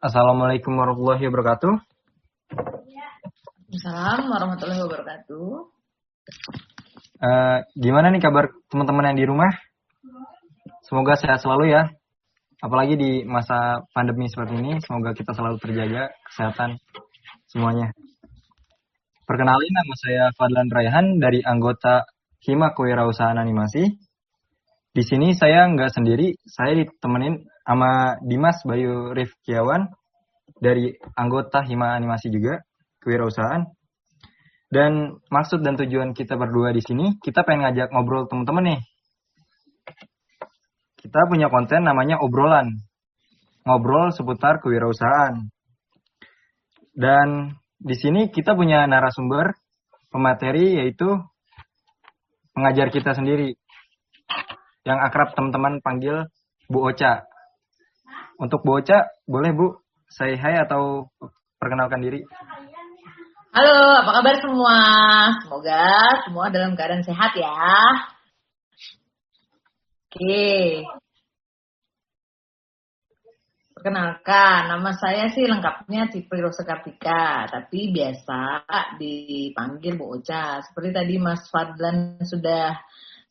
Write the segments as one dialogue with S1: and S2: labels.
S1: Assalamualaikum warahmatullahi wabarakatuh.
S2: Assalamualaikum warahmatullahi wabarakatuh.
S1: Gimana nih kabar teman-teman yang di rumah? Semoga sehat selalu ya. Apalagi di masa pandemi seperti ini, semoga kita selalu terjaga kesehatan semuanya. Perkenalin, nama saya Fadlan Raihan dari anggota Hima Kewirausahaan Animasi. Di sini saya nggak sendiri, saya ditemenin sama Dimas Bayu Rifkiawan dari anggota Hima Animasi juga, Kewirausahaan. Dan maksud dan tujuan kita berdua di sini, kita pengen ngajak ngobrol teman-teman nih. Kita punya konten namanya obrolan. Ngobrol seputar kewirausahaan. Dan di sini kita punya narasumber pemateri yaitu pengajar kita sendiri. Yang akrab teman-teman panggil Bu Ocha. Untuk Bu Ocha, boleh Bu say hi atau perkenalkan diri?
S2: Halo, apa kabar semua? Semoga semua dalam keadaan sehat ya. Oke. Perkenalkan, nama saya sih lengkapnya Cipri Rosa Kartika, tapi biasa dipanggil Bu Ocha. Seperti tadi Mas Fadlan sudah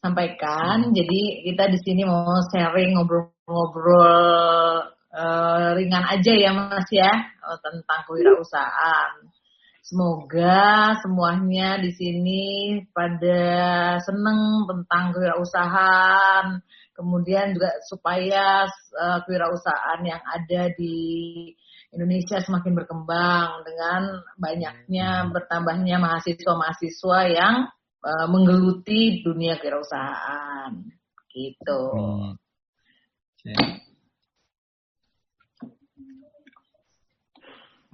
S2: sampaikan, jadi kita di sini mau sharing ngobrol-ngobrol ringan aja ya Mas ya, tentang kewirausahaan. Semoga semuanya di sini pada seneng tentang kewirausahaan, kemudian juga supaya kewirausahaan yang ada di Indonesia semakin berkembang dengan banyaknya bertambahnya mahasiswa-mahasiswa yang menggeluti dunia kewirausahaan. Gitu.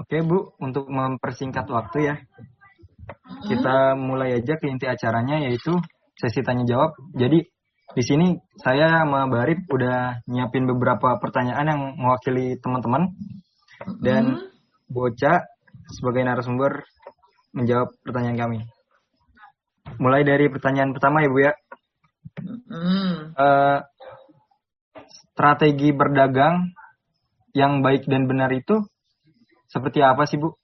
S1: Oke Bu, untuk mempersingkat waktu ya, kita mulai aja ke inti acaranya yaitu sesi tanya jawab. Jadi di sini saya sama Barip udah nyiapin beberapa pertanyaan yang mewakili teman-teman dan Bu Ocha sebagai narasumber menjawab pertanyaan kami. Mulai dari pertanyaan pertama ya Bu ya. Strategi berdagang yang baik dan benar itu seperti apa sih Bu?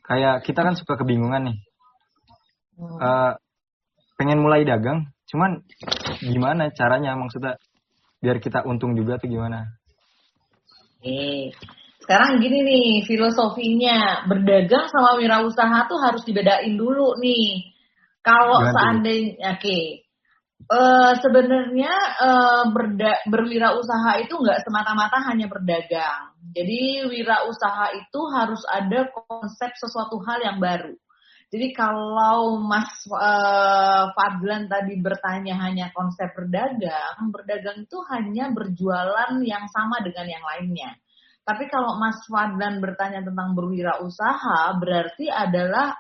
S1: Kayak kita kan suka kebingungan nih. Pengen mulai dagang, cuman gimana caranya maksudnya biar kita untung juga tuh gimana?
S2: Sekarang gini nih filosofinya, berdagang sama wirausaha tuh harus dibedain dulu nih. Kalau seandainya, sebenarnya berwirausaha itu nggak semata-mata hanya berdagang. Jadi wirausaha itu harus ada konsep sesuatu hal yang baru. Jadi kalau Mas Fadlan tadi bertanya hanya konsep berdagang itu hanya berjualan yang sama dengan yang lainnya. Tapi kalau Mas Fadlan bertanya tentang berwirausaha, berarti adalah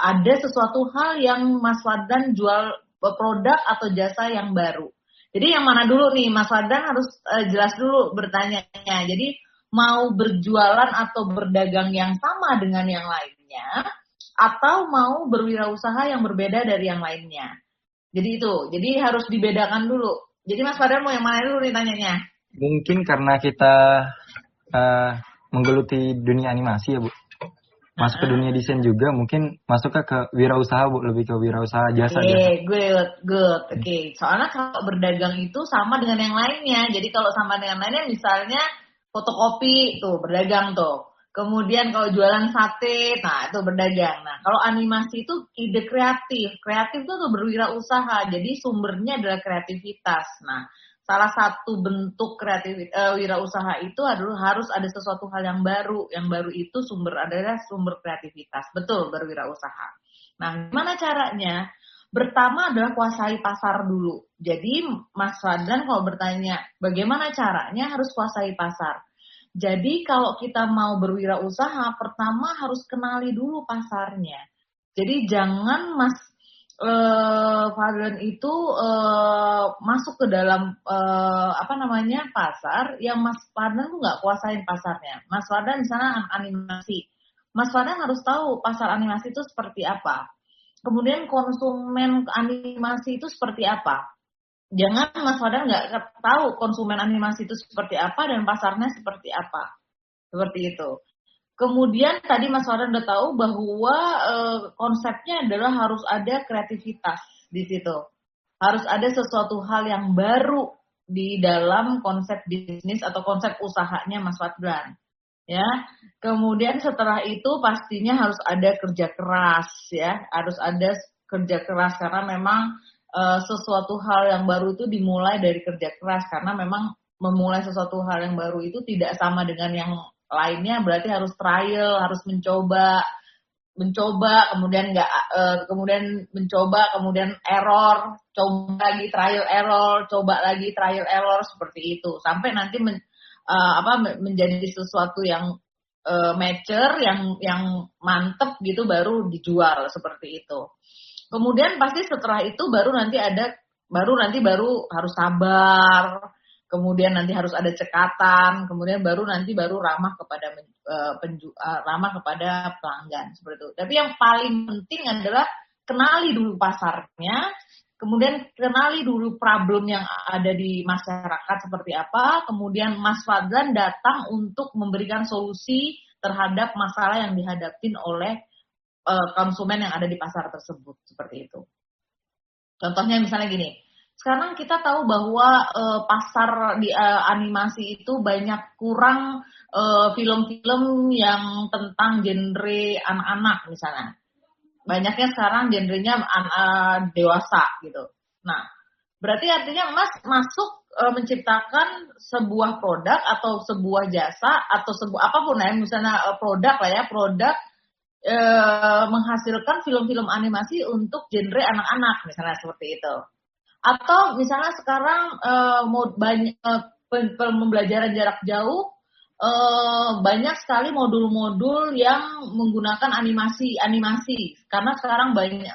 S2: ada sesuatu hal yang Mas Fadlan jual produk atau jasa yang baru. Jadi yang mana dulu nih, Mas Fadlan harus jelas dulu bertanyanya. Jadi mau berjualan atau berdagang yang sama dengan yang lainnya, atau mau berwirausaha yang berbeda dari yang lainnya. Jadi itu, jadi harus dibedakan dulu. Jadi Mas Fadlan mau yang mana dulu nih tanyanya?
S1: Mungkin karena kita menggeluti dunia animasi ya Bu. Masuk ke dunia desain juga, mungkin masuk ke wirausaha Bu, lebih ke wirausaha jasa.
S2: Good. Oke. Soalnya kalau berdagang itu sama dengan yang lainnya. Jadi kalau sama dengan lainnya misalnya fotokopi tuh berdagang tuh. Kemudian kalau jualan sate, nah itu berdagang. Nah kalau animasi itu ide kreatif. Kreatif itu tuh berwirausaha. Jadi sumbernya adalah kreativitas. Nah salah satu bentuk wirausaha itu adalah harus ada sesuatu hal yang baru. Yang baru itu adalah sumber kreativitas. Betul, berwirausaha. Nah, gimana caranya? Pertama adalah kuasai pasar dulu. Jadi, Mas Fadlan kalau bertanya, bagaimana caranya harus kuasai pasar? Jadi, kalau kita mau berwirausaha, pertama harus kenali dulu pasarnya. Jadi, jangan Mas Fadlan itu masuk ke dalam pasar yang Mas Fadlan tuh nggak kuasain pasarnya. Mas Fadlan di sana animasi. Mas Fadlan harus tahu pasar animasi itu seperti apa. Kemudian konsumen animasi itu seperti apa. Jangan Mas Fadlan nggak tahu konsumen animasi itu seperti apa dan pasarnya seperti apa. Seperti itu. Kemudian tadi Mas Farhan udah tahu bahwa konsepnya adalah harus ada kreativitas di situ. Harus ada sesuatu hal yang baru di dalam konsep bisnis atau konsep usahanya Mas Fadlan. Ya. Kemudian setelah itu pastinya harus ada kerja keras ya, harus ada kerja keras karena memang sesuatu hal yang baru itu dimulai dari kerja keras karena memang memulai sesuatu hal yang baru itu tidak sama dengan yang lainnya, berarti harus trial, harus mencoba, kemudian kemudian mencoba, kemudian error, coba lagi trial error, coba lagi trial error seperti itu sampai nanti menjadi sesuatu yang mature, yang mantep gitu baru dijual seperti itu. Kemudian pasti setelah itu baru nanti harus sabar. Kemudian nanti harus ada cekatan, kemudian baru ramah kepada ramah kepada pelanggan seperti itu. Tapi yang paling penting adalah kenali dulu pasarnya, kemudian kenali dulu problem yang ada di masyarakat seperti apa, kemudian Mas Fadlan datang untuk memberikan solusi terhadap masalah yang dihadapin oleh konsumen yang ada di pasar tersebut seperti itu. Contohnya misalnya gini. Sekarang kita tahu bahwa pasar di animasi itu banyak kurang film-film yang tentang genre anak-anak misalnya. Banyaknya sekarang genrenya dewasa gitu. Nah, berarti artinya Mas masuk menciptakan sebuah produk atau sebuah jasa atau sebuah apapun ya, misalnya produk lah ya, produk menghasilkan film-film animasi untuk genre anak-anak misalnya seperti itu. Atau misalnya sekarang pembelajaran jarak jauh banyak sekali modul-modul yang menggunakan animasi karena sekarang banyak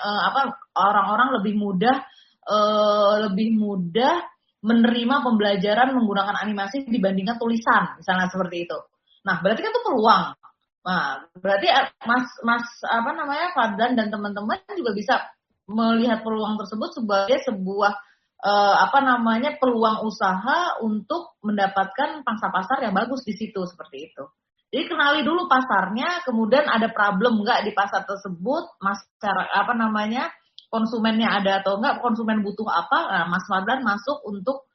S2: orang-orang lebih mudah menerima pembelajaran menggunakan animasi dibandingkan tulisan misalnya seperti itu. Nah, berarti kan itu peluang. Nah, berarti Mas Fadlan dan teman-teman juga bisa melihat peluang tersebut sebagai sebuah peluang usaha untuk mendapatkan pangsa pasar yang bagus di situ seperti itu. Jadi kenali dulu pasarnya, kemudian ada problem nggak di pasar tersebut, konsumennya ada atau enggak, konsumen butuh apa, nah, Mas Fadlan masuk untuk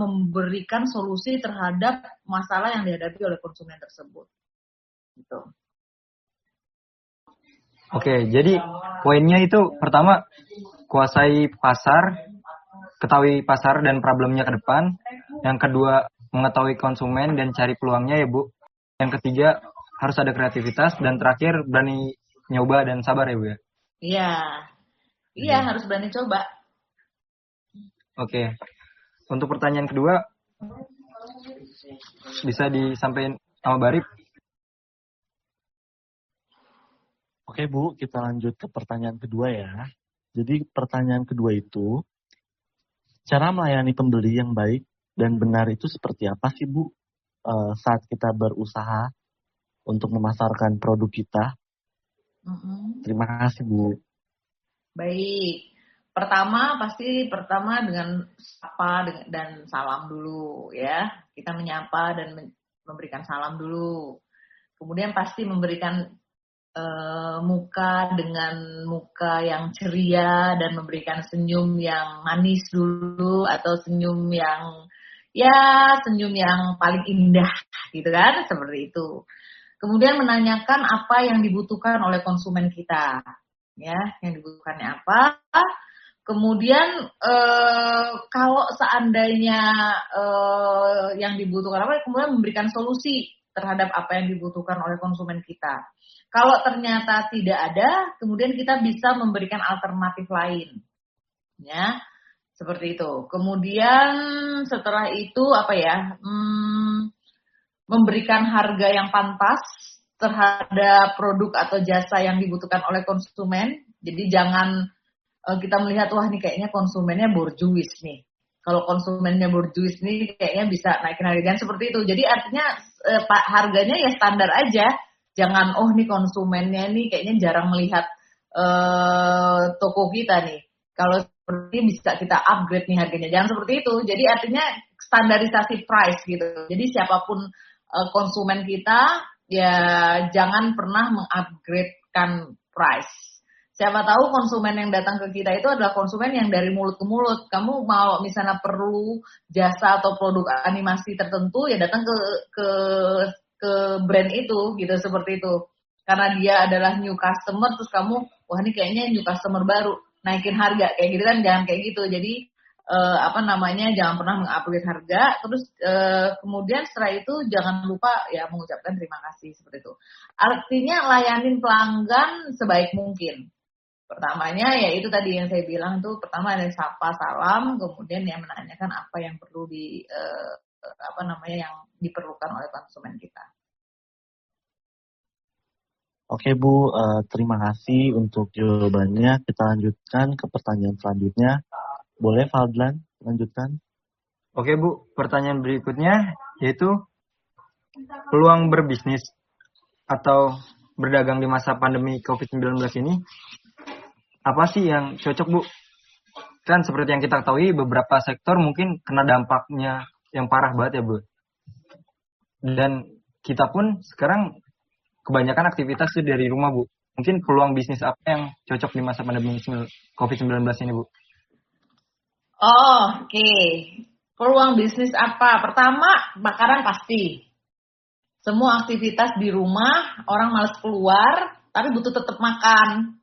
S2: memberikan solusi terhadap masalah yang dihadapi oleh konsumen tersebut. Gitu.
S1: Oke, jadi poinnya itu pertama kuasai pasar, ketahui pasar dan problemnya ke depan. Yang kedua mengetahui konsumen dan cari peluangnya ya Bu. Yang ketiga harus ada kreativitas dan terakhir berani nyoba dan sabar ya Bu ya.
S2: Iya harus berani coba.
S1: Oke, untuk pertanyaan kedua bisa disampaikan sama Barip.
S3: Oke Bu, kita lanjut ke pertanyaan kedua ya. Jadi pertanyaan kedua itu, cara melayani pembeli yang baik dan benar itu seperti apa sih Bu saat kita berusaha untuk memasarkan produk kita? Terima kasih Bu.
S2: Baik, pertama dengan sapa dan salam dulu ya. Kita menyapa dan memberikan salam dulu. Kemudian pasti memberikan muka dengan muka yang ceria dan memberikan senyum yang manis dulu atau senyum yang paling indah gitu kan, seperti itu. Kemudian menanyakan apa yang dibutuhkan oleh konsumen kita, ya, yang dibutuhkannya apa. Kemudian kalau seandainya yang dibutuhkan apa, kemudian memberikan solusi terhadap apa yang dibutuhkan oleh konsumen kita. Kalau ternyata tidak ada, kemudian kita bisa memberikan alternatif lain, ya, seperti itu. Kemudian setelah itu memberikan harga yang pantas terhadap produk atau jasa yang dibutuhkan oleh konsumen. Jadi jangan kita melihat wah ini kayaknya konsumennya borjuis nih. Kalau konsumennya borjuis nih kayaknya bisa naikin harganya seperti itu. Jadi artinya harganya ya standar aja. Jangan nih konsumennya nih kayaknya jarang melihat toko kita nih. Kalau seperti bisa kita upgrade nih harganya. Jangan seperti itu. Jadi artinya standarisasi price gitu. Jadi siapapun konsumen kita, ya jangan pernah mengupgradekan price. Siapa tahu konsumen yang datang ke kita itu adalah konsumen yang dari mulut ke mulut. Kamu mau misalnya perlu jasa atau produk animasi tertentu, ya datang ke brand itu gitu, seperti itu. Karena dia adalah new customer, terus kamu, wah ini kayaknya new customer baru, naikin harga kayak gitu kan, jangan kayak gitu. Jadi jangan pernah mengupgrade harga. Terus kemudian setelah itu jangan lupa ya mengucapkan terima kasih, seperti itu. Artinya layanin pelanggan sebaik mungkin. Pertamanya ya itu tadi yang saya bilang tuh, pertama ada sapa salam, kemudian ya menanyakan apa yang perlu yang diperlukan oleh konsumen kita.
S3: Oke Bu, terima kasih untuk jawabannya. Kita lanjutkan ke pertanyaan selanjutnya. Boleh Fadlan lanjutkan?
S1: Oke Bu, pertanyaan berikutnya yaitu peluang berbisnis atau berdagang di masa pandemi COVID-19 ini, apa sih yang cocok Bu? Kan seperti yang kita ketahui beberapa sektor mungkin kena dampaknya yang parah banget ya Bu. Dan kita pun sekarang kebanyakan aktivitas itu dari rumah Bu. Mungkin peluang bisnis apa yang cocok di masa pandemi COVID-19 ini Bu?
S2: Oke. Peluang bisnis apa? Pertama, makanan pasti. Semua aktivitas di rumah, orang malas keluar, tapi butuh tetap makan.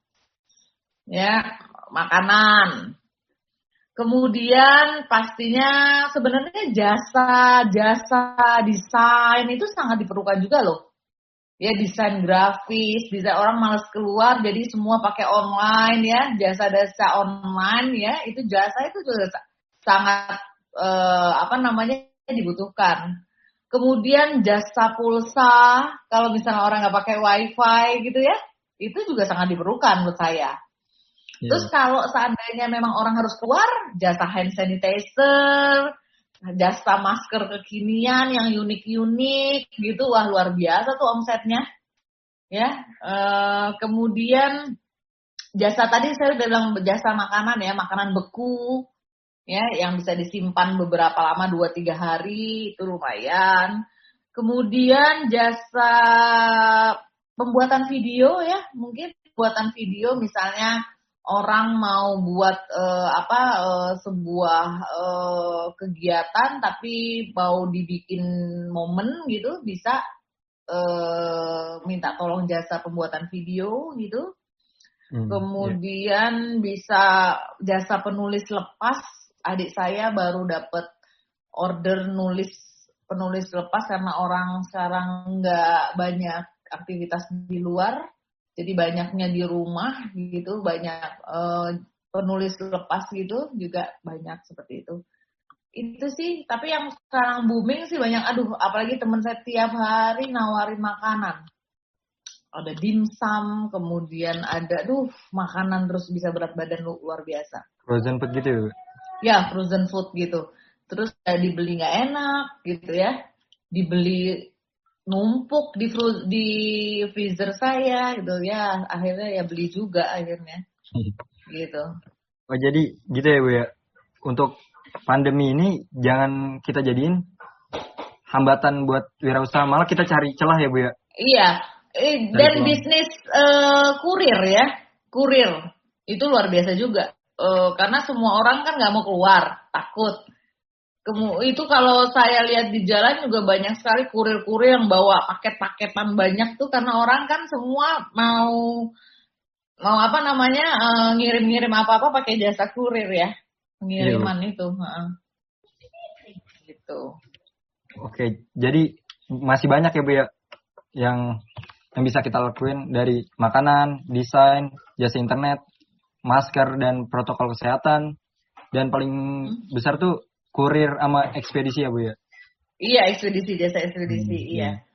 S2: Ya, makanan. Kemudian pastinya sebenarnya jasa desain itu sangat diperlukan juga loh. Ya, desain grafis, desain, orang malas keluar jadi semua pakai online ya, jasa online ya, itu jasa itu juga sangat dibutuhkan. Kemudian jasa pulsa, kalau misalnya orang nggak pakai wifi gitu ya, itu juga sangat diperlukan menurut saya. Terus kalau seandainya memang orang harus keluar, jasa hand sanitizer, jasa masker kekinian yang unik-unik gitu, wah luar biasa tuh omsetnya. Ya, kemudian jasa tadi saya udah bilang jasa makanan ya, makanan beku, ya yang bisa disimpan beberapa lama 2-3 hari itu lumayan. Kemudian jasa pembuatan video ya, mungkin pembuatan video misalnya. Orang mau buat sebuah kegiatan tapi mau dibikin momen gitu, bisa minta tolong jasa pembuatan video gitu. Kemudian bisa jasa penulis lepas. Adik saya baru dapat order penulis lepas karena orang sekarang nggak banyak aktivitas di luar. Jadi banyaknya di rumah gitu, banyak penulis lepas gitu juga banyak seperti itu. Itu sih, tapi yang sekarang booming sih banyak, apalagi teman saya tiap hari nawarin makanan. Ada dimsum, kemudian ada, makanan terus bisa berat badan luar biasa.
S1: Frozen food gitu?
S2: Ya, frozen food gitu. Terus dibeli nggak enak gitu ya, dibeli numpuk di freezer saya gitu ya, akhirnya ya beli juga akhirnya gitu.
S1: Oh jadi gitu ya Bu ya, untuk pandemi ini jangan kita jadiin hambatan buat wirausaha, malah kita cari celah ya Bu ya.
S2: Iya, dan bisnis kurir ya, kurir itu luar biasa juga, karena semua orang kan nggak mau keluar, takut. Itu kalau saya lihat di jalan juga banyak sekali kurir-kurir yang bawa paket-paketan banyak tuh, karena orang kan semua mau ngirim-ngirim apa-apa pakai jasa kurir ya, pengiriman itu. Gitu.
S1: Oke, jadi masih banyak ya Bu ya yang bisa kita lakuin, dari makanan, desain, jasa internet, masker dan protokol kesehatan, dan paling besar tuh kurir sama ekspedisi ya Bu ya?
S2: Iya, jasa ekspedisi, iya.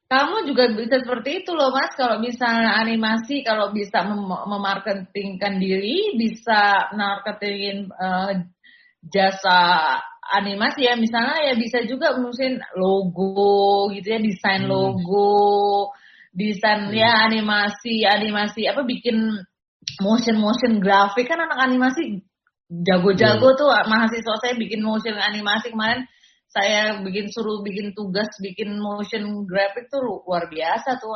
S2: Kamu juga bisa seperti itu loh Mas, kalau misalnya animasi, kalau bisa memarketingkan diri, bisa marketingin jasa animasi ya, misalnya ya bisa juga mungkin logo gitu ya, desain logo, desain ya animasi, bikin motion grafik, kan anak animasi jago-jago tuh, mahasiswa saya bikin motion animasi kemarin saya suruh bikin tugas, bikin motion graphic tuh luar biasa tuh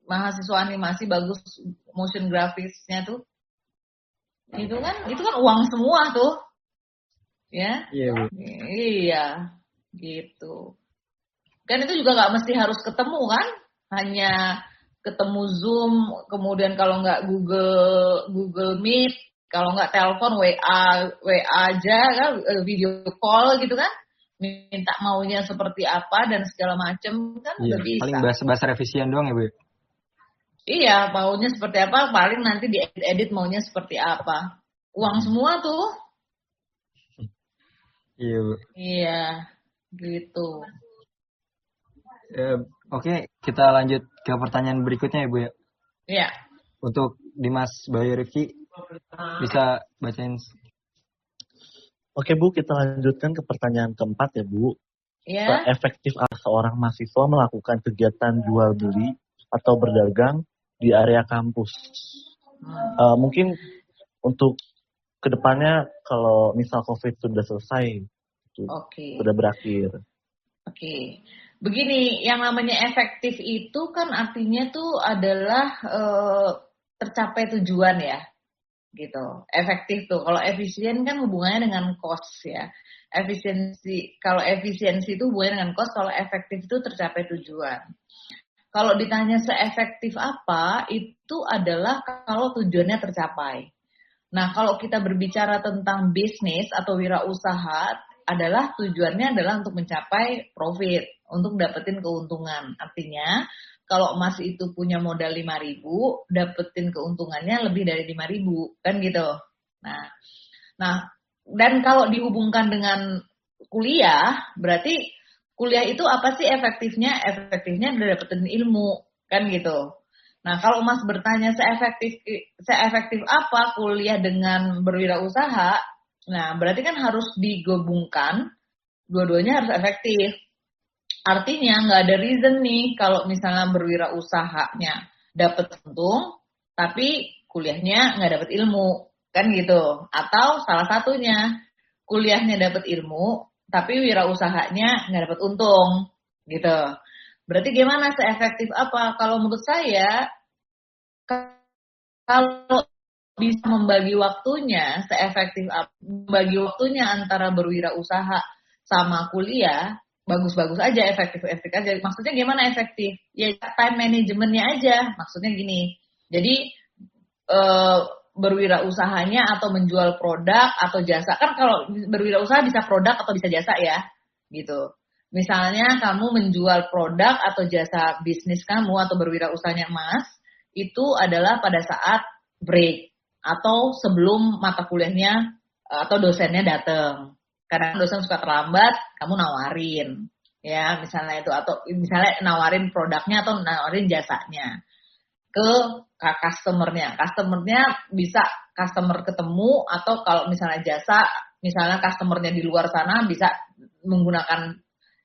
S2: mahasiswa animasi bagus motion graphicsnya tuh. Itu kan uang semua tuh. Ya.
S1: Iya, Bu.
S2: Iya, gitu. Kan itu juga nggak mesti harus ketemu kan? Hanya ketemu Zoom, kemudian kalau nggak Google Meet, kalau nggak telepon WA aja kan, video call gitu kan? Minta maunya seperti apa dan segala macam kan
S1: Iya,
S2: udah bisa.
S1: paling bahasa revisian doang ya, Bu.
S2: Iya, maunya seperti apa, paling nanti diedit maunya seperti apa. Uang semua tuh.
S1: Iya, Bu.
S2: Iya, gitu.
S1: Oke, kita lanjut ke pertanyaan berikutnya ya, Bu ya.
S2: Iya.
S1: Untuk Dimas Bayu Rifki, bisa bacain.
S3: Oke Bu, kita lanjutkan ke pertanyaan keempat ya Bu.
S2: Iya.
S3: Efektif seorang mahasiswa melakukan kegiatan jual beli atau berdagang di area kampus? Mungkin untuk kedepannya kalau misal COVID sudah selesai, sudah berakhir.
S2: Oke. Begini, yang namanya efektif itu kan artinya tuh adalah tercapai tujuan ya, gitu. Efektif tuh. Kalau efisien kan hubungannya dengan cost ya. Kalau efisiensi itu hubungannya dengan cost. Kalau efektif itu tercapai tujuan. Kalau ditanya seefektif apa, itu adalah kalau tujuannya tercapai. Nah, kalau kita berbicara tentang bisnis atau wirausaha, adalah tujuannya adalah untuk mencapai profit, untuk dapetin keuntungan. Artinya, kalau Mas itu punya modal 5.000, dapetin keuntungannya lebih dari 5.000, kan gitu. Nah, dan kalau dihubungkan dengan kuliah, berarti kuliah itu apa sih efektifnya? Efektifnya udah dapetin ilmu, kan gitu. Nah, kalau Mas bertanya seefektif apa kuliah dengan berwirausaha, nah berarti kan harus digabungkan, dua-duanya harus efektif. Artinya nggak ada reason nih kalau misalnya berwirausahanya dapat untung, tapi kuliahnya nggak dapat ilmu, kan gitu. Atau salah satunya kuliahnya dapat ilmu, tapi wirausahanya nggak dapat untung, gitu. Berarti gimana seefektif apa? Kalau menurut saya, kalau bisa membagi waktunya seefektif apa, membagi waktunya antara berwirausaha sama kuliah, bagus-bagus aja, efektif aja. Maksudnya gimana efektif? Ya time manajemennya aja. Maksudnya gini. Jadi berwirausahanya atau menjual produk atau jasa. Kan kalau berwirausaha bisa produk atau bisa jasa ya. Gitu. Misalnya kamu menjual produk atau jasa bisnis kamu atau berwirausahanya Mas, itu adalah pada saat break atau sebelum mata kuliahnya atau dosennya datang. Kadang dosen suka terlambat, kamu nawarin, ya misalnya itu, atau misalnya nawarin produknya atau nawarin jasanya ke customernya. Customernya bisa customer ketemu, atau kalau misalnya jasa, misalnya customernya di luar sana bisa menggunakan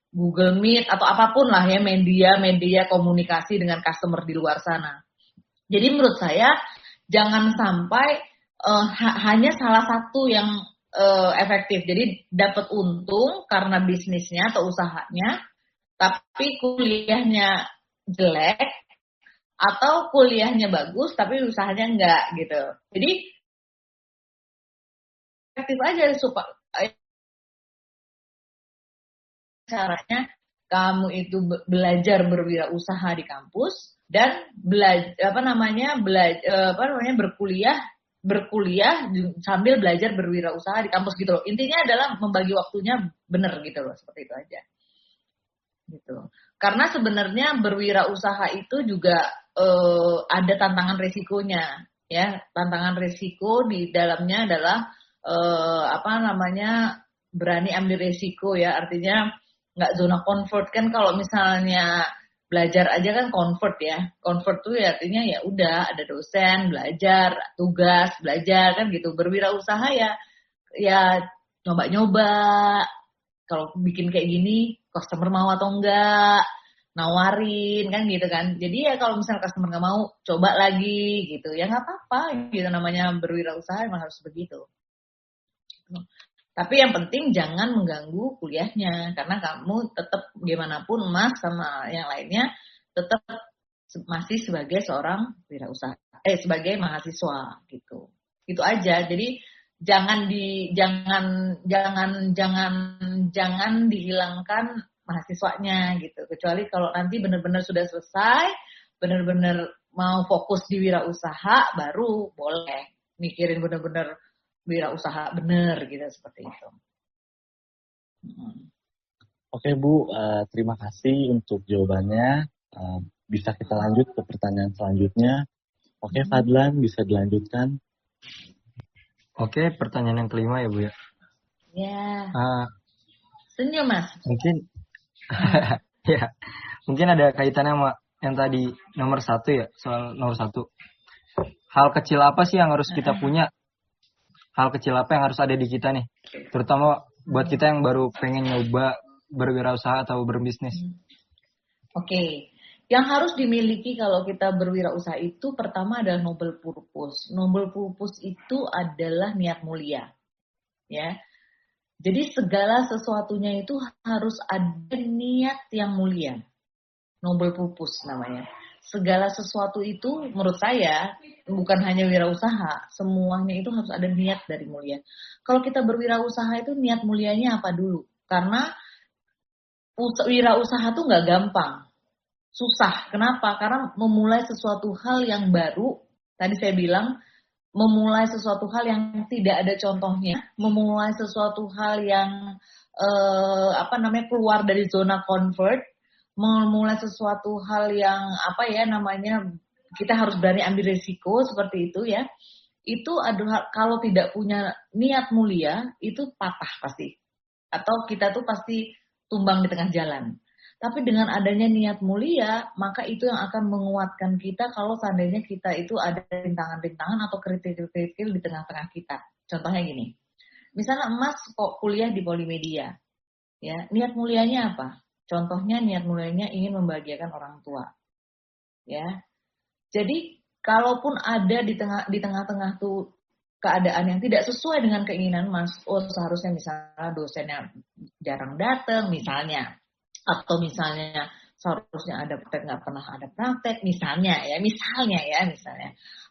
S2: Google Meet atau apapun lah ya, media komunikasi dengan customer di luar sana. Jadi menurut saya jangan sampai hanya salah satu yang efektif. Jadi dapat untung karena bisnisnya atau usahanya, tapi kuliahnya jelek, atau kuliahnya bagus tapi usahanya enggak gitu. Jadi efektif aja supaya caranya kamu itu belajar berwirausaha di kampus dan berkuliah sambil belajar berwirausaha di kampus gitu loh. Intinya adalah membagi waktunya benar gitu loh, seperti itu aja. Gitu. Karena sebenarnya berwirausaha itu juga ada tantangan resikonya, ya. Tantangan resiko di dalamnya adalah berani ambil resiko ya. Artinya nggak zona comfort kan. Kalau misalnya belajar aja kan comfort ya. Comfort tuh ya artinya ya udah ada dosen, belajar, tugas, belajar kan gitu. Berwirausaha ya nyoba-nyoba. Kalau bikin kayak gini, customer mau atau enggak, nawarin kan gitu kan. Jadi ya kalau misalnya customer nggak mau, coba lagi gitu. Ya nggak apa-apa gitu, namanya berwirausaha emang harus begitu. Tapi yang penting jangan mengganggu kuliahnya, karena kamu tetap gimana pun Mas sama yang lainnya tetap masih sebagai seorang wirausaha, sebagai mahasiswa gitu. Itu aja. Jadi jangan dihilangkan mahasiswanya gitu. Kecuali kalau nanti benar-benar sudah selesai, benar-benar mau fokus di wirausaha, baru boleh mikirin benar-benar wirausaha bener gitu, seperti itu.
S3: Oke Bu, terima kasih untuk jawabannya. Bisa kita lanjut ke pertanyaan selanjutnya. Oke Fadlan, bisa dilanjutkan.
S1: Oke, pertanyaan yang kelima ya Bu ya.
S2: Ya.
S1: Ah,
S2: Senyum Mas.
S1: mungkin ya, mungkin ada kaitannya sama yang tadi nomor 1 ya, soal nomor 1. Hal kecil apa sih yang harus kita punya? Hal kecil apa yang harus ada di kita nih? Terutama buat kita yang baru pengen nyoba berwirausaha atau berbisnis.
S2: Oke. Yang harus dimiliki kalau kita berwirausaha itu pertama adalah noble purpose. Noble purpose itu adalah niat mulia. Ya. Jadi segala sesuatunya itu harus ada niat yang mulia. Noble purpose namanya. Segala sesuatu itu menurut saya bukan hanya wirausaha, semuanya itu harus ada niat dari mulia. Kalau kita berwirausaha itu niat mulianya apa dulu? Karena wirausaha tuh nggak gampang. Susah. Kenapa? Karena memulai sesuatu hal yang baru, tadi saya bilang, memulai sesuatu hal yang tidak ada contohnya, memulai sesuatu hal yang keluar dari zona comfort, memulai sesuatu hal yang kita harus berani ambil risiko seperti itu ya. Itu adalah kalau tidak punya niat mulia itu patah pasti, atau kita tuh pasti tumbang di tengah jalan. Tapi dengan adanya niat mulia, maka itu yang akan menguatkan kita kalau seandainya kita itu ada rintangan-rintangan atau kritik-kritik di tengah-tengah kita. Contohnya gini, misalnya Mas kok kuliah di Polimedia, ya niat mulianya apa? Contohnya niat mulianya ingin membahagiakan orang tua, ya. Jadi kalaupun ada di tengah-tengah tuh keadaan yang tidak sesuai dengan keinginan Mas, seharusnya misalnya dosennya jarang datang misalnya. Atau misalnya seharusnya ada praktek nggak pernah ada praktek misalnya.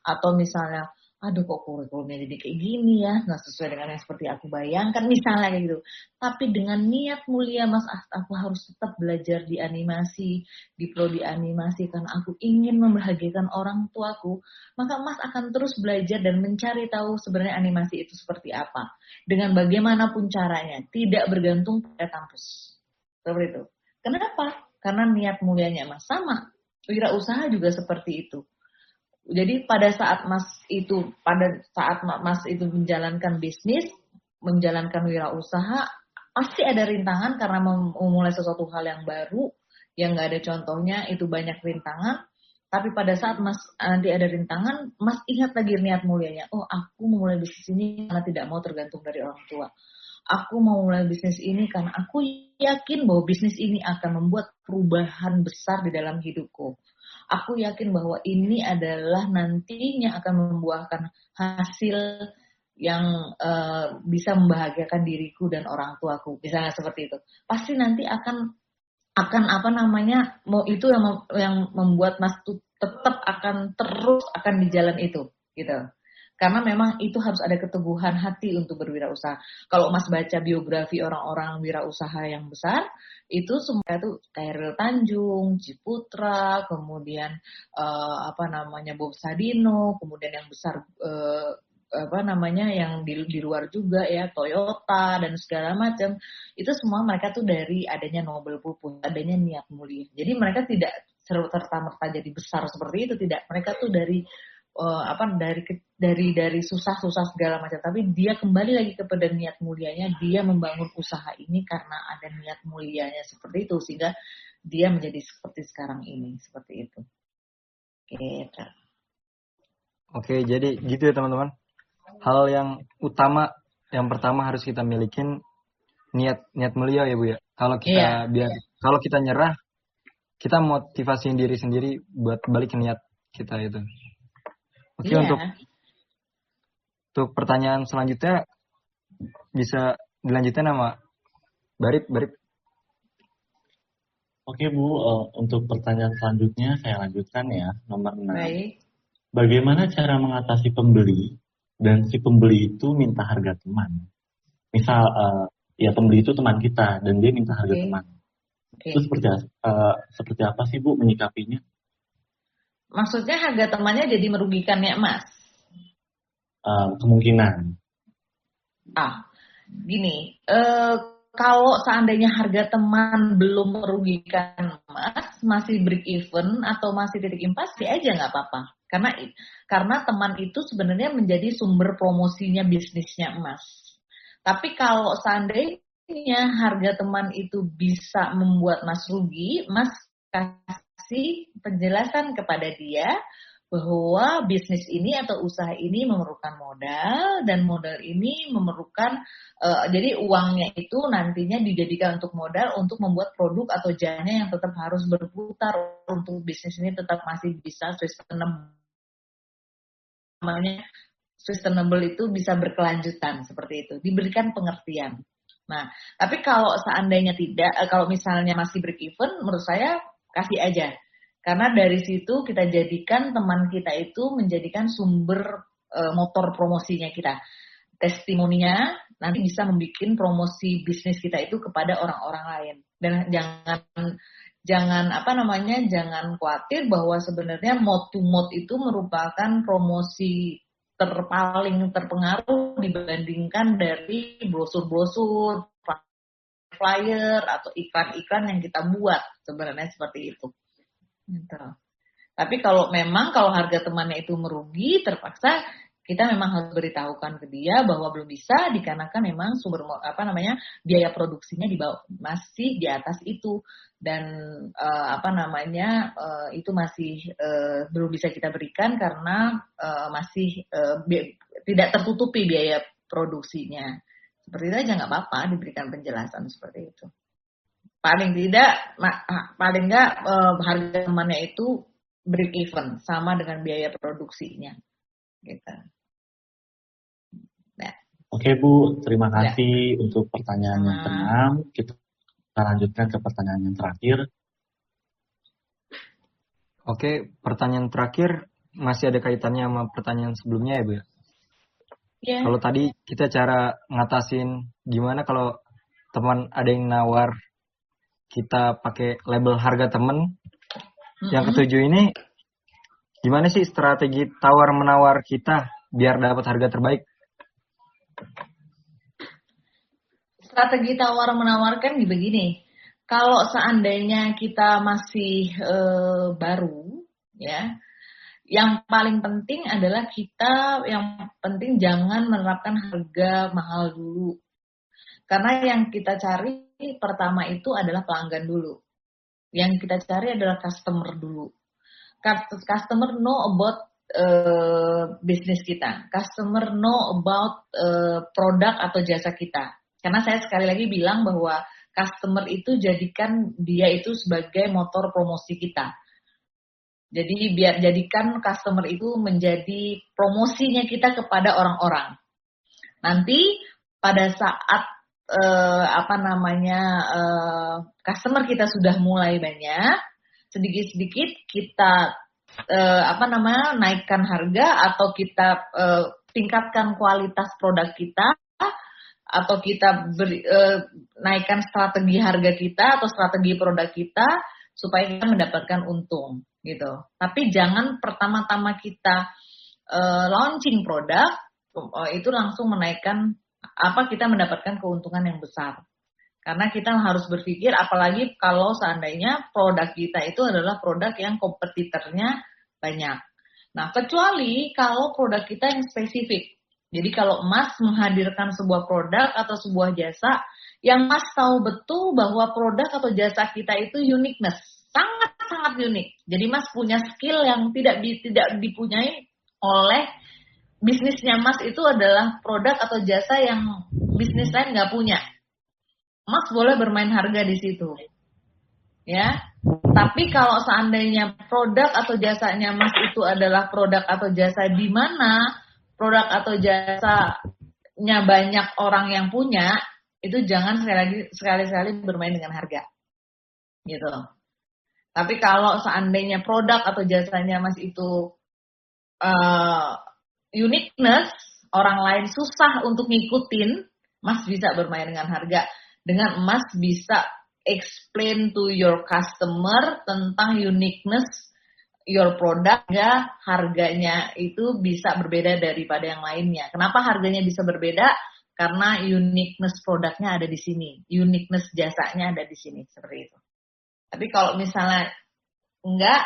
S2: Atau misalnya aduh kok kurikulumnya jadi kayak gini ya, nggak sesuai dengan yang seperti aku bayangkan misalnya kayak gitu. Tapi dengan niat mulia Mas, aku harus tetap belajar di animasi, di prodi animasi karena aku ingin membahagiakan orang tuaku, maka Mas akan terus belajar dan mencari tahu sebenarnya animasi itu seperti apa dengan bagaimanapun caranya, tidak bergantung pada kampus. Seperti itu. Kenapa? Karena niat mulianya Mas. Sama, wirausaha juga seperti itu. Jadi pada saat Mas itu menjalankan bisnis, menjalankan wirausaha, pasti ada rintangan karena memulai sesuatu hal yang baru, yang nggak ada contohnya, itu banyak rintangan. Tapi pada saat Mas nanti ada rintangan, Mas ingat lagi niat mulianya. Oh, aku memulai bisnis ini karena tidak mau tergantung dari orang tua. Aku mau mulai bisnis ini karena aku yakin bahwa bisnis ini akan membuat perubahan besar di dalam hidupku. Aku yakin bahwa ini adalah nantinya akan membuahkan hasil yang bisa membahagiakan diriku dan orang tuaku. Misalnya seperti itu. Pasti nanti akan itu yang membuat Mas tuh tetap akan terus di jalan itu, gitu. Karena memang itu harus ada keteguhan hati untuk berwirausaha. Kalau Mas baca biografi orang-orang wirausaha yang besar, itu semua itu Khairil Tanjung, Ciputra, kemudian Bob Sadino, kemudian yang besar yang di luar juga ya, Toyota dan segala macam. Itu semua mereka tuh dari adanya noble purpose, adanya niat mulia. Jadi mereka tidak serta-merta jadi besar seperti itu, tidak. Mereka tuh dari susah-susah segala macam, tapi dia kembali lagi kepada niat mulianya, dia membangun usaha ini karena ada niat mulianya seperti itu, sehingga dia menjadi seperti sekarang ini, seperti itu.
S1: Oke, jadi gitu ya teman-teman. Hal yang utama, yang pertama harus kita milikin niat mulia ya Bu ya. Kalau kita kalau kita nyerah, kita motivasiin diri sendiri buat balik ke niat kita itu. Oke, untuk pertanyaan selanjutnya bisa dilanjutin sama Barip.
S3: Oke Bu, untuk pertanyaan selanjutnya saya lanjutkan ya, nomor 6.
S2: Baik.
S3: Bagaimana cara mengatasi pembeli dan si pembeli itu minta harga teman? Misal, ya pembeli itu teman kita dan dia minta harga
S2: Oke.
S3: teman.
S2: Oke.
S3: Itu seperti apa sih Bu menyikapinya?
S2: Maksudnya harga temannya jadi merugikannya Mas?
S3: Kemungkinan.
S2: Gini, kalau seandainya harga teman belum merugikan Mas, masih break even atau masih titik impas, ya aja nggak apa-apa. Karena teman itu sebenarnya menjadi sumber promosinya bisnisnya Mas. Tapi kalau seandainya harga teman itu bisa membuat Mas rugi, Mas kasih penjelasan kepada dia bahwa bisnis ini atau usaha ini memerlukan modal dan modal ini memerlukan jadi uangnya itu nantinya dijadikan untuk modal untuk membuat produk atau jasanya yang tetap harus berputar untuk bisnis ini tetap masih bisa sustainable. Namanya sustainable itu bisa berkelanjutan seperti itu, diberikan pengertian. Nah, tapi kalau seandainya tidak, kalau misalnya masih break even, menurut saya kasih aja. Karena dari situ kita jadikan teman kita itu menjadikan sumber motor promosinya kita. Testimoninya nanti bisa membuat promosi bisnis kita itu kepada orang-orang lain. Dan jangan khawatir bahwa sebenarnya mode to mode itu merupakan promosi paling terpengaruh dibandingkan dari brosur-brosur, flyer atau iklan-iklan yang kita buat, sebenarnya seperti itu. Gitu. Tapi kalau harga temannya itu merugi, terpaksa kita memang harus beritahukan ke dia bahwa belum bisa dikarenakan memang biaya produksinya masih di atas itu dan itu masih belum bisa kita berikan karena masih tidak tertutupi biaya produksinya. Seperti itu aja nggak apa-apa diberikan penjelasan seperti itu. Paling tidak harga temannya itu break even sama dengan biaya produksinya gitu. Nah.
S3: Oke Bu, terima kasih untuk pertanyaan yang ke-6. Kita lanjutkan ke pertanyaan yang terakhir.
S1: Oke, pertanyaan terakhir masih ada kaitannya sama pertanyaan sebelumnya ya Bu.
S2: Yeah.
S1: Kalau tadi kita cara ngatasin gimana kalau teman ada yang nawar kita pakai label harga temen. Yang ketujuh ini gimana sih strategi tawar-menawar kita biar dapat harga terbaik?
S2: Strategi tawar-menawar kan begini. Kalau seandainya kita masih baru, ya, yang paling penting adalah jangan menerapkan harga mahal dulu. Karena yang kita cari pertama itu adalah pelanggan dulu. Yang kita cari adalah customer dulu. Customer know about bisnis kita. Customer know about produk atau jasa kita. Karena saya sekali lagi bilang bahwa customer itu jadikan dia itu sebagai motor promosi kita. Jadi jadikan customer itu menjadi promosinya kita kepada orang-orang. Nanti pada saat customer kita sudah mulai banyak, sedikit-sedikit kita naikkan harga atau kita tingkatkan kualitas produk kita atau kita naikkan strategi harga kita atau strategi produk kita supaya kita mendapatkan untung gitu. Tapi jangan pertama-tama kita launching produk itu langsung menaikkan kita mendapatkan keuntungan yang besar. Karena kita harus berpikir apalagi kalau seandainya produk kita itu adalah produk yang kompetitornya banyak. Nah, kecuali kalau produk kita yang spesifik. Jadi kalau Mas menghadirkan sebuah produk atau sebuah jasa yang Mas tahu betul bahwa produk atau jasa kita itu uniqueness, sangat-sangat unik. Jadi Mas punya skill yang tidak dipunyai oleh bisnisnya Mas itu adalah produk atau jasa yang bisnis lain nggak punya. Mas boleh bermain harga di situ. Ya. Tapi kalau seandainya produk atau jasanya Mas itu adalah produk atau jasa di mana produk atau jasanya banyak orang yang punya, itu jangan sekali-sekali bermain dengan harga. Gitu. Tapi kalau seandainya produk atau jasanya Mas itu uniqueness, orang lain susah untuk ngikutin, Mas bisa bermain dengan harga. Dengan Mas bisa explain to your customer tentang uniqueness your product, ya harganya itu bisa berbeda daripada yang lainnya. Kenapa harganya bisa berbeda? Karena uniqueness produknya ada di sini, uniqueness jasanya ada di sini, seperti itu. Tapi kalau misalnya enggak,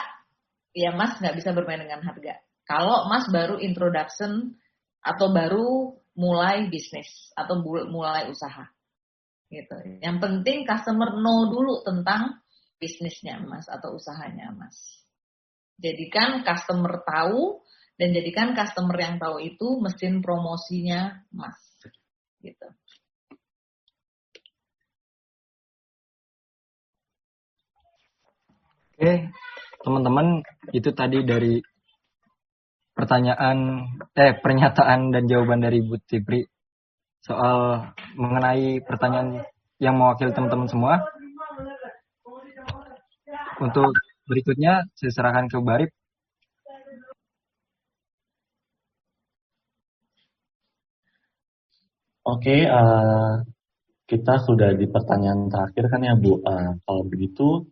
S2: ya Mas nggak bisa bermain dengan harga. Kalau Mas baru introduction atau baru mulai bisnis atau mulai usaha, gitu. Yang penting customer know dulu tentang bisnisnya Mas atau usahanya Mas. Jadikan customer tahu dan jadikan customer yang tahu itu mesin promosinya Mas, gitu.
S1: Oke, teman-teman, itu tadi dari pernyataan dan jawaban dari Bu Tipri soal mengenai pertanyaan yang mewakili teman-teman semua. Untuk berikutnya saya serahkan ke Barip.
S3: Oke, kita sudah di pertanyaan terakhir kan ya Bu. Kalau begitu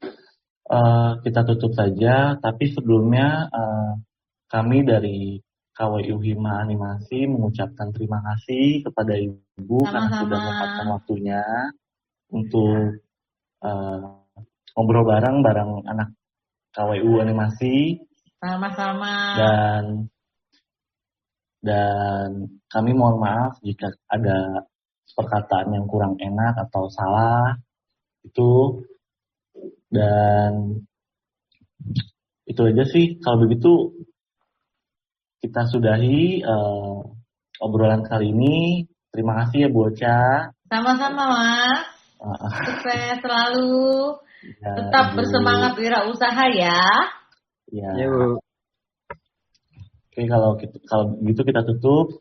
S3: kita tutup saja. Tapi sebelumnya kami dari KWU Hima Animasi mengucapkan terima kasih kepada Ibu karena sudah menyempatkan waktunya untuk ngobrol bareng anak KWU Animasi.
S2: Sama-sama.
S3: Dan kami mohon maaf jika ada perkataan yang kurang enak atau salah itu. Dan itu aja sih. Kalau begitu kita sudahi obrolan kali ini. Terima kasih ya Bu Ocha.
S2: Sama-sama Mas. Sukses selalu.
S3: Ya,
S2: tetap
S3: Ibu.
S2: Bersemangat wirausaha ya.
S3: Ya.
S1: Ya, Bu.
S3: Oke, kalau gitu kita tutup.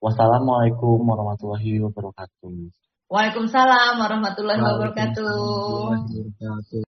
S3: Wassalamualaikum warahmatullahi wabarakatuh.
S2: Waalaikumsalam warahmatullahi wabarakatuh.
S1: Waalaikumsalam warahmatullahi wabarakatuh.